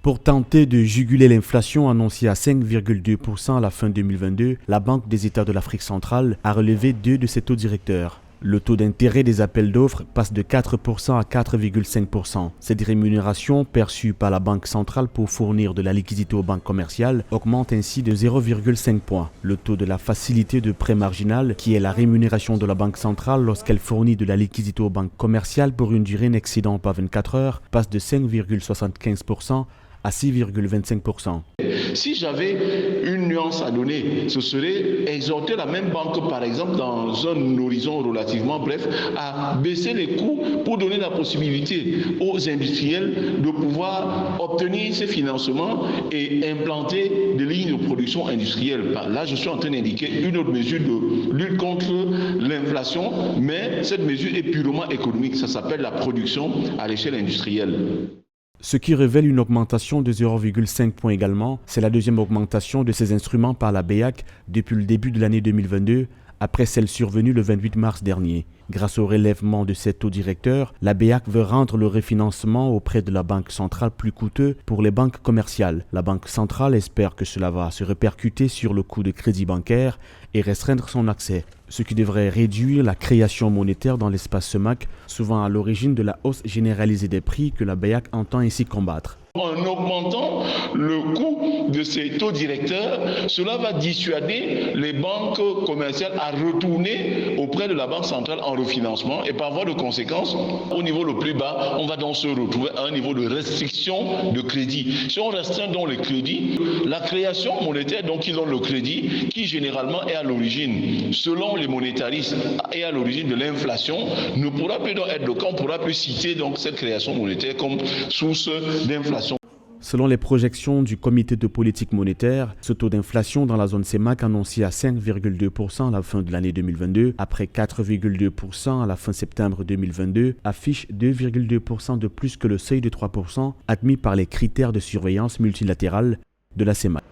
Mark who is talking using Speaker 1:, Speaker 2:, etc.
Speaker 1: Pour tenter de juguler l'inflation annoncée à 5,2% à la fin 2022, la Banque des États de l'Afrique centrale a relevé deux de ses taux directeurs. Le taux d'intérêt des appels d'offres passe de 4% à 4,5%. Cette rémunération perçue par la Banque centrale pour fournir de la liquidité aux banques commerciales augmente ainsi de 0,5 points. Le taux de la facilité de prêt marginal, qui est la rémunération de la Banque centrale lorsqu'elle fournit de la liquidité aux banques commerciales pour une durée n'excédant pas 24 heures, passe de 5,75% à 6,25%.
Speaker 2: Si j'avais une nuance à donner, ce serait exhorter la même banque, par exemple, dans un horizon relativement bref, à baisser les coûts pour donner la possibilité aux industriels de pouvoir obtenir ces financements et implanter des lignes de production industrielle. Là, je suis en train d'indiquer une autre mesure de lutte contre l'inflation, mais cette mesure est purement économique. Ça s'appelle la production à l'échelle industrielle.
Speaker 1: Ce qui révèle une augmentation de 0,5 points également, c'est la deuxième augmentation de ces instruments par la BEAC depuis le début de l'année 2022, après celle survenue le 28 mars dernier. Grâce au relèvement de ces taux directeurs, la BEAC veut rendre le refinancement auprès de la Banque centrale plus coûteux pour les banques commerciales. La Banque centrale espère que cela va se répercuter sur le coût de crédit bancaire et restreindre son accès, ce qui devrait réduire la création monétaire dans l'espace CEMAC, souvent à l'origine de la hausse généralisée des prix que la BEAC entend ainsi combattre.
Speaker 2: En augmentant le coût de ces taux directeurs, cela va dissuader les banques commerciales à retourner auprès de la Banque centrale en refinancement et par voie de conséquence, au niveau le plus bas, on va donc se retrouver à un niveau de restriction de crédit. Si on restreint donc les crédits, la création monétaire donc qui donne le crédit, qui généralement est à l'origine, selon les monétaristes, est à l'origine de l'inflation, ne pourra plus donc être le cas, on ne pourra plus citer donc cette création monétaire comme source d'inflation.
Speaker 1: Selon les projections du Comité de politique monétaire, ce taux d'inflation dans la zone CEMAC annoncé à 5,2% à la fin de l'année 2022, après 4,2% à la fin septembre 2022, affiche 2,2% de plus que le seuil de 3% admis par les critères de surveillance multilatérale de la CEMAC.